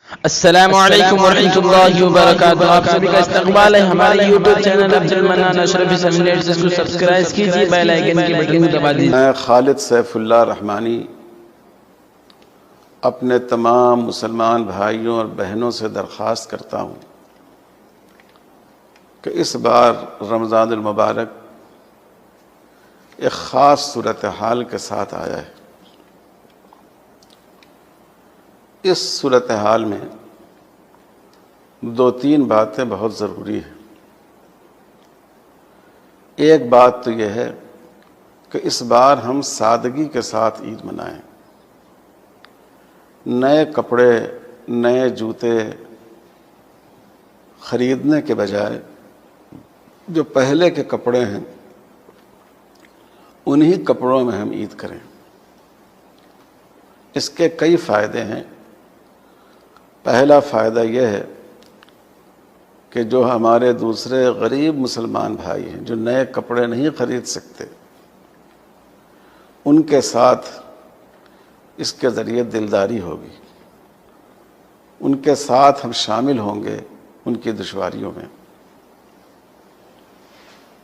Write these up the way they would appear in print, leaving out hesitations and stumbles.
السلام علیکم ورحمۃ اللہ وبرکاتہ۔ آپ سبھی کا استقبال ہے ہمارے یوٹیوب چینل عبد المنان اشرفی سیمینیٹس، جس کو سبسکرائب کیجیے، بیل آئیکن کی بٹن کو دبا دیجیے۔ میں خالد سیف اللہ رحمانی اپنے تمام مسلمان بھائیوں اور بہنوں سے درخواست کرتا ہوں کہ اس بار رمضان المبارک ایک خاص صورتحال کے ساتھ آیا ہے۔ اس صورتحال میں دو تین باتیں بہت ضروری ہیں۔ ایک بات تو یہ ہے کہ اس بار ہم سادگی کے ساتھ عید منائیں۔ نئے کپڑے، نئے جوتے خریدنے کے بجائے جو پہلے کے کپڑے ہیں انہی کپڑوں میں ہم عید کریں۔ اس کے کئی فائدے ہیں۔ پہلا فائدہ یہ ہے کہ جو ہمارے دوسرے غریب مسلمان بھائی ہیں جو نئے کپڑے نہیں خرید سکتے، ان کے ساتھ اس کے ذریعے دلداری ہوگی، ان کے ساتھ ہم شامل ہوں گے ان کی دشواریوں میں۔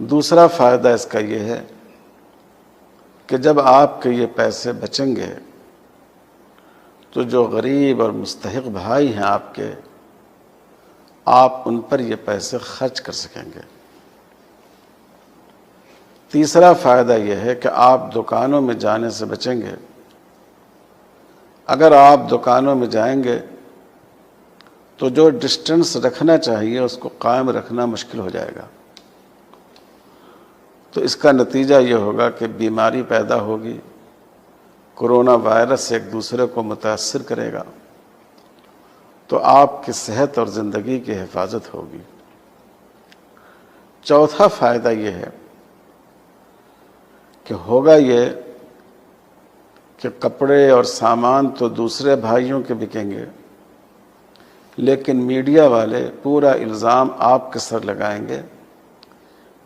دوسرا فائدہ اس کا یہ ہے کہ جب آپ کے یہ پیسے بچیں گے تو جو غریب اور مستحق بھائی ہیں آپ ان پر یہ پیسے خرچ کر سکیں گے۔ تیسرا فائدہ یہ ہے کہ آپ دکانوں میں جانے سے بچیں گے۔ اگر آپ دکانوں میں جائیں گے تو جو ڈسٹنس رکھنا چاہیے اس کو قائم رکھنا مشکل ہو جائے گا، تو اس کا نتیجہ یہ ہوگا کہ بیماری پیدا ہوگی، کورونا وائرس ایک دوسرے کو متاثر کرے گا، تو آپ کی صحت اور زندگی کی حفاظت ہوگی۔ چوتھا فائدہ یہ ہے کہ ہوگا یہ کہ کپڑے اور سامان تو دوسرے بھائیوں کے بکیں گے، لیکن میڈیا والے پورا الزام آپ کے سر لگائیں گے،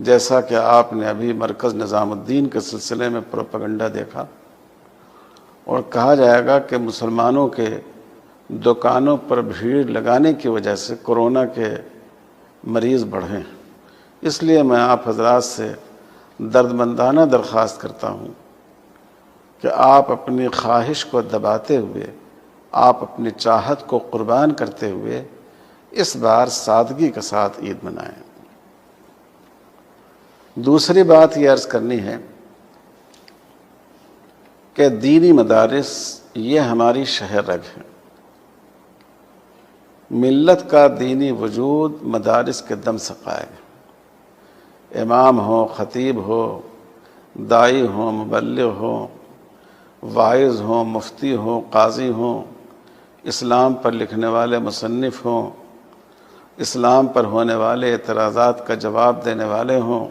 جیسا کہ آپ نے ابھی مرکز نظام الدین کے سلسلے میں پروپیگنڈا دیکھا، اور کہا جائے گا کہ مسلمانوں کے دکانوں پر بھیڑ لگانے کی وجہ سے کورونا کے مریض بڑھیں۔ اس لیے میں آپ حضرات سے دردمندانہ درخواست کرتا ہوں کہ آپ اپنی خواہش کو دباتے ہوئے، آپ اپنی چاہت کو قربان کرتے ہوئے اس بار سادگی کے ساتھ عید منائیں۔ دوسری بات یہ عرض کرنی ہے کہ دینی مدارس یہ ہماری شہ رگ ہیں۔ ملت کا دینی وجود مدارس کے دم سے قائم ہے۔ امام ہو، خطیب ہو، داعی ہو، مبلغ ہو، واعظ ہوں، مفتی ہوں، قاضی ہوں، اسلام پر لکھنے والے مصنف ہوں، اسلام پر ہونے والے اعتراضات کا جواب دینے والے ہوں،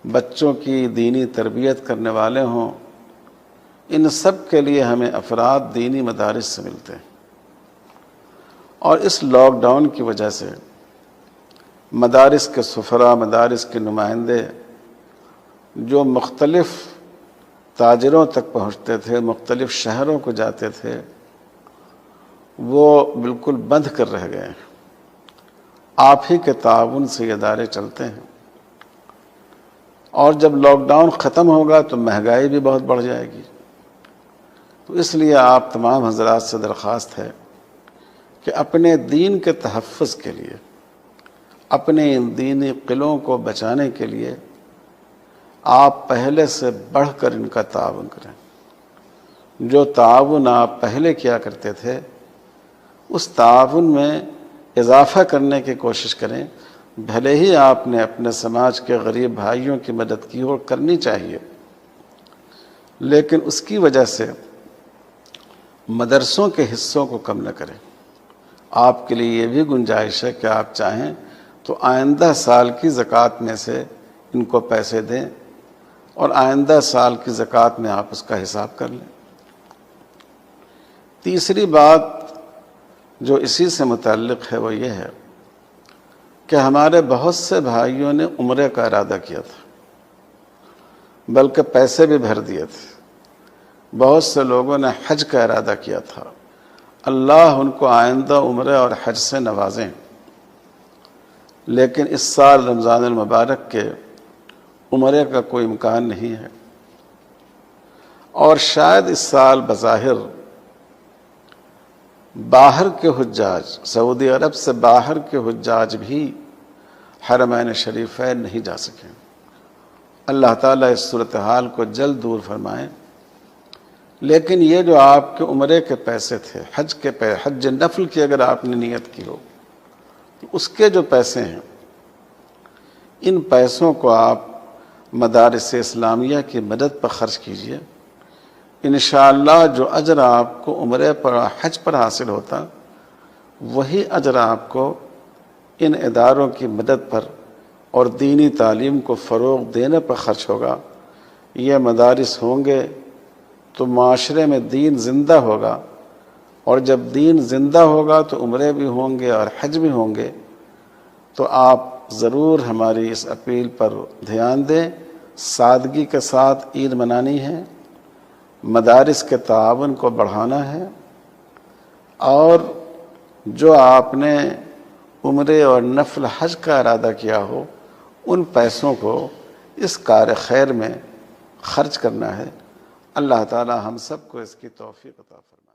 بچوں کی دینی تربیت کرنے والے ہوں، ان سب کے لیے ہمیں افراد دینی مدارس سے ملتے ہیں۔ اور اس لاک ڈاؤن کی وجہ سے مدارس کے سفراء، مدارس کے نمائندے جو مختلف تاجروں تک پہنچتے تھے، مختلف شہروں کو جاتے تھے، وہ بالکل بند کر رہ گئے ہیں۔ آپ ہی کے تعاون سے یہ ادارے چلتے ہیں، اور جب لاک ڈاؤن ختم ہوگا تو مہنگائی بھی بہت بڑھ جائے گی۔ تو اس لیے آپ تمام حضرات سے درخواست ہے کہ اپنے دین کے تحفظ کے لیے، اپنے ان دینی قلعوں کو بچانے کے لیے آپ پہلے سے بڑھ کر ان کا تعاون کریں۔ جو تعاون آپ پہلے کیا کرتے تھے اس تعاون میں اضافہ کرنے کی کوشش کریں۔ بھلے ہی آپ نے اپنے سماج کے غریب بھائیوں کی مدد کی اور کرنی چاہیے، لیکن اس کی وجہ سے مدرسوں کے حصوں کو کم نہ کریں۔ آپ کے لیے یہ بھی گنجائش ہے کہ آپ چاہیں تو آئندہ سال کی زکوٰۃ میں سے ان کو پیسے دیں، اور آئندہ سال کی زکوٰۃ میں آپ اس کا حساب کر لیں۔ تیسری بات جو اسی سے متعلق ہے وہ یہ ہے کہ ہمارے بہت سے بھائیوں نے عمرے کا ارادہ کیا تھا، بلکہ پیسے بھی بھر دیے تھے۔ بہت سے لوگوں نے حج کا ارادہ کیا تھا۔ اللہ ان کو آئندہ عمرے اور حج سے نوازیں، لیکن اس سال رمضان المبارک کے عمرے کا کوئی امکان نہیں ہے، اور شاید اس سال بظاہر باہر کے حجاج، سعودی عرب سے باہر کے حجاج بھی حرمین شریفین نہیں جا سکیں۔ اللہ تعالیٰ اس صورتحال کو جلد دور فرمائیں۔ لیکن یہ جو آپ کے عمرے کے پیسے تھے، حج نفل کی اگر آپ نے نیت کی ہو تو اس کے جو پیسے ہیں، ان پیسوں کو آپ مدارس اسلامیہ کی مدد پر خرچ کیجئے۔ انشاءاللہ جو اجر آپ کو عمرے پر حج پر حاصل ہوتا، وہی اجر آپ کو ان اداروں کی مدد پر اور دینی تعلیم کو فروغ دینے پر خرچ ہوگا۔ یہ مدارس ہوں گے تو معاشرے میں دین زندہ ہوگا، اور جب دین زندہ ہوگا تو عمرے بھی ہوں گے اور حج بھی ہوں گے۔ تو آپ ضرور ہماری اس اپیل پر دھیان دیں، سادگی کے ساتھ عید منانی ہے، مدارس کے تعاون کو بڑھانا ہے، اور جو آپ نے عمرے اور نفل حج کا ارادہ کیا ہو ان پیسوں کو اس کار خیر میں خرچ کرنا ہے۔ اللہ تعالی ہم سب کو اس کی توفیق عطا فرمائے۔